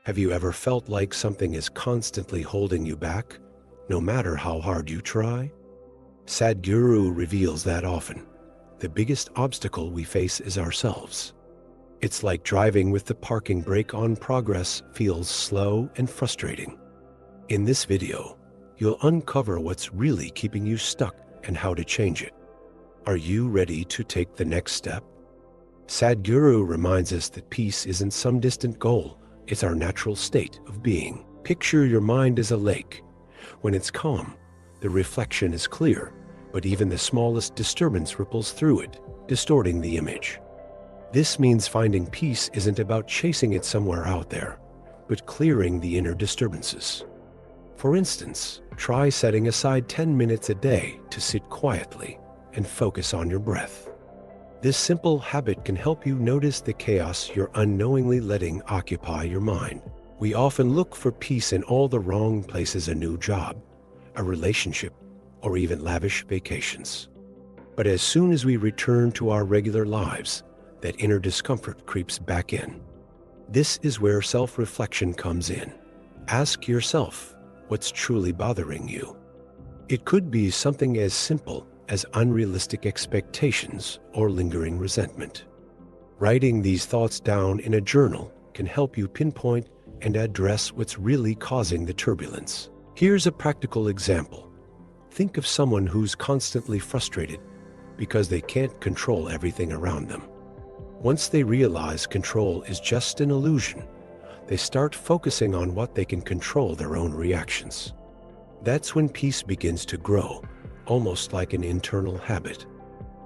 Have you ever felt like something is constantly holding you back, no matter how hard you try? Sadhguru reveals that often, the biggest obstacle we face is ourselves. It's like driving with the parking brake on. Progress feels slow and frustrating. In this video, you'll uncover what's really keeping you stuck and how to change it. Are you ready to take the next step? Sadhguru reminds us that peace isn't some distant goal, it's our natural state of being. Picture your mind as a lake. When it's calm, the reflection is clear, but even the smallest disturbance ripples through it, distorting the image. This means finding peace isn't about chasing it somewhere out there, but clearing the inner disturbances. For instance, try setting aside 10 minutes a day to sit quietly and focus on your breath. This simple habit can help you notice the chaos you're unknowingly letting occupy your mind. We often look for peace in all the wrong places: a new job, a relationship, or even lavish vacations. But as soon as we return to our regular lives, that inner discomfort creeps back in. This is where self-reflection comes in. Ask yourself, what's truly bothering you? It could be something as simple as unrealistic expectations or lingering resentment. Writing these thoughts down in a journal can help you pinpoint and address what's really causing the turbulence. Here's a practical example. Think of someone who's constantly frustrated because they can't control everything around them. Once they realize control is just an illusion, they start focusing on what they can control: their own reactions. That's when peace begins to grow, almost like an internal habit.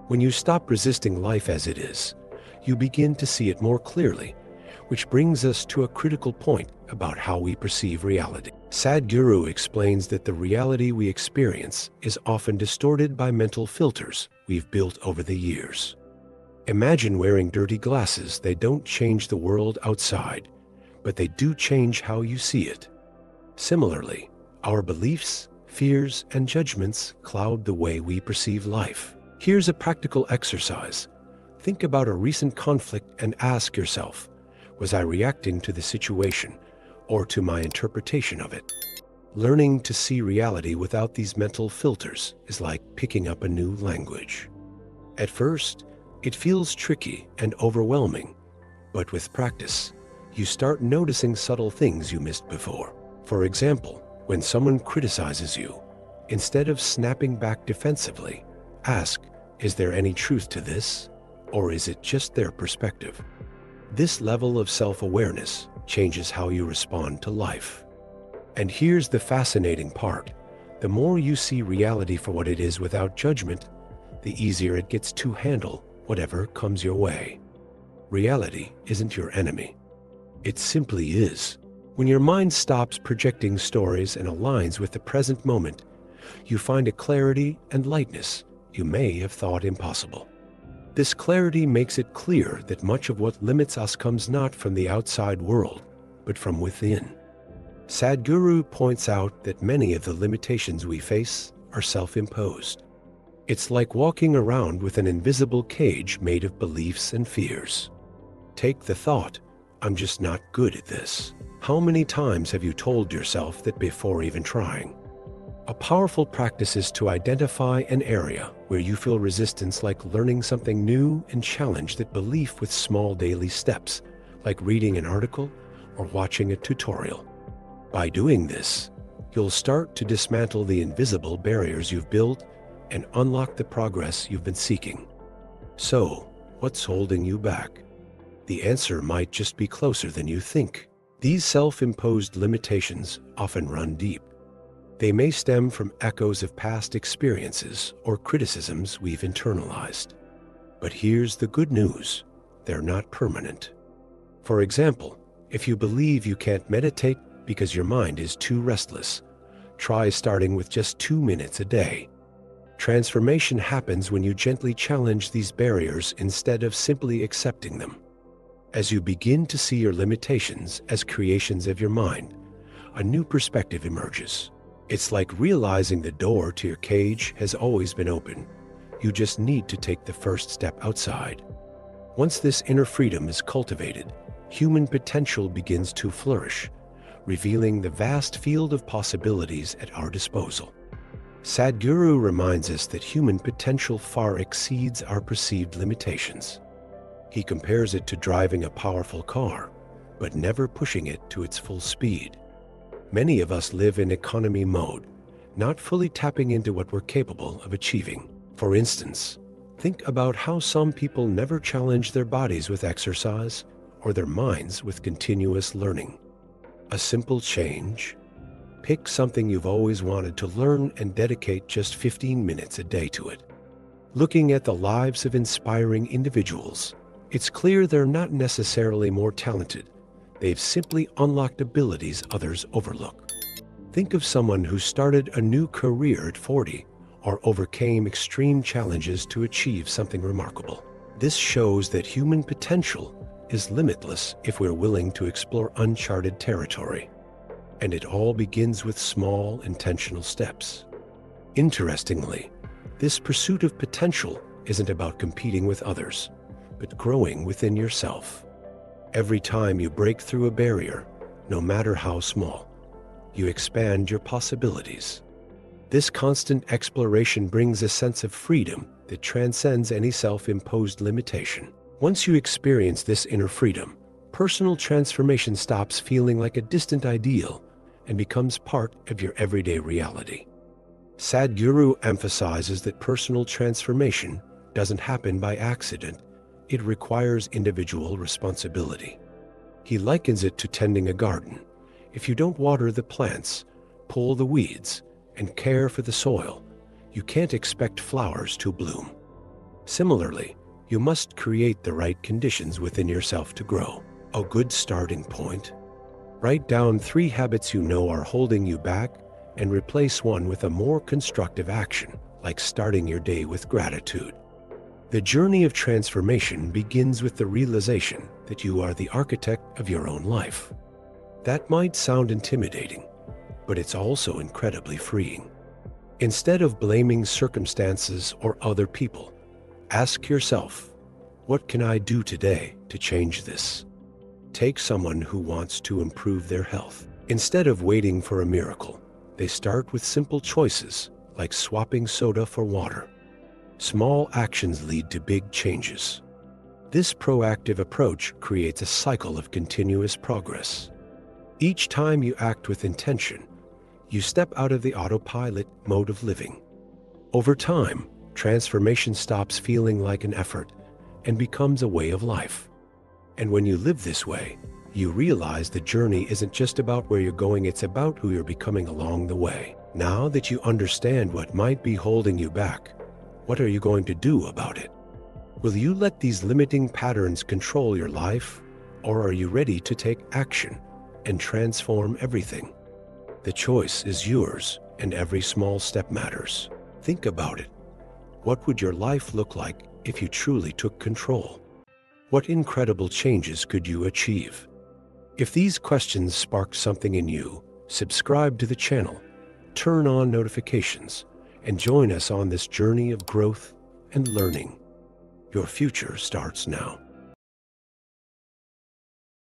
When you stop resisting life as it is, you begin to see it more clearly, which brings us to a critical point about how we perceive reality. Sadhguru explains that the reality we experience is often distorted by mental filters we've built over the years. Imagine wearing dirty glasses. They don't change the world outside, but they do change how you see it. Similarly, our beliefs, fears, and judgments cloud the way we perceive life. Here's a practical exercise. Think about a recent conflict and ask yourself, was I reacting to the situation or to my interpretation of it? Learning to see reality without these mental filters is like picking up a new language. At first, it feels tricky and overwhelming, but with practice, you start noticing subtle things you missed before. For example, when someone criticizes you, instead of snapping back defensively, ask, is there any truth to this, or is it just their perspective? This level of self-awareness changes how you respond to life. And here's the fascinating part. The more you see reality for what it is without judgment, the easier it gets to handle whatever comes your way. Reality isn't your enemy. It simply is. When your mind stops projecting stories and aligns with the present moment, you find a clarity and lightness you may have thought impossible. This clarity makes it clear that much of what limits us comes not from the outside world, but from within. Sadhguru points out that many of the limitations we face are self-imposed. It's like walking around with an invisible cage made of beliefs and fears. Take the thought, I'm just not good at this. How many times have you told yourself that before even trying? A powerful practice is to identify an area where you feel resistance, like learning something new, and challenge that belief with small daily steps, like reading an article or watching a tutorial. By doing this, you'll start to dismantle the invisible barriers you've built and unlock the progress you've been seeking. So, what's holding you back? The answer might just be closer than you think. These self-imposed limitations often run deep. They may stem from echoes of past experiences or criticisms we've internalized. But here's the good news: they're not permanent. For example, if you believe you can't meditate because your mind is too restless, try starting with just 2 minutes a day. Transformation happens when you gently challenge these barriers instead of simply accepting them. As you begin to see your limitations as creations of your mind, a new perspective emerges. It's like realizing the door to your cage has always been open. You just need to take the first step outside. Once this inner freedom is cultivated, human potential begins to flourish, revealing the vast field of possibilities at our disposal. Sadhguru reminds us that human potential far exceeds our perceived limitations. He compares it to driving a powerful car, but never pushing it to its full speed. Many of us live in economy mode, not fully tapping into what we're capable of achieving. For instance, think about how some people never challenge their bodies with exercise or their minds with continuous learning. A simple change: pick something you've always wanted to learn and dedicate just 15 minutes a day to it. Looking at the lives of inspiring individuals, it's clear they're not necessarily more talented. They've simply unlocked abilities others overlook. Think of someone who started a new career at 40 or overcame extreme challenges to achieve something remarkable. This shows that human potential is limitless if we're willing to explore uncharted territory. And it all begins with small, intentional steps. Interestingly, this pursuit of potential isn't about competing with others, but growing within yourself. Every time you break through a barrier, no matter how small, you expand your possibilities. This constant exploration brings a sense of freedom that transcends any self-imposed limitation. Once you experience this inner freedom, personal transformation stops feeling like a distant ideal and becomes part of your everyday reality. Sadhguru emphasizes that personal transformation doesn't happen by accident. It requires individual responsibility. He likens it to tending a garden. If you don't water the plants, pull the weeds, and care for the soil, you can't expect flowers to bloom. Similarly, you must create the right conditions within yourself to grow. A good starting point: write down 3 habits you know are holding you back and replace one with a more constructive action, like starting your day with gratitude. The journey of transformation begins with the realization that you are the architect of your own life. That might sound intimidating, but it's also incredibly freeing. Instead of blaming circumstances or other people, ask yourself, what can I do today to change this? Take someone who wants to improve their health. Instead of waiting for a miracle, they start with simple choices like swapping soda for water. Small actions lead to big changes. This proactive approach creates a cycle of continuous progress. Each time you act with intention, you step out of the autopilot mode of living. Over time, transformation stops feeling like an effort and becomes a way of life. And when you live this way, you realize the journey isn't just about where you're going, it's about who you're becoming along the way. Now that you understand what might be holding you back, what are you going to do about it? Will you let these limiting patterns control your life, or are you ready to take action and transform everything? The choice is yours, and every small step matters. Think about it. What would your life look like if you truly took control? What incredible changes could you achieve? If these questions sparked something in you, subscribe to the channel, turn on notifications, and join us on this journey of growth and learning. Your future starts now.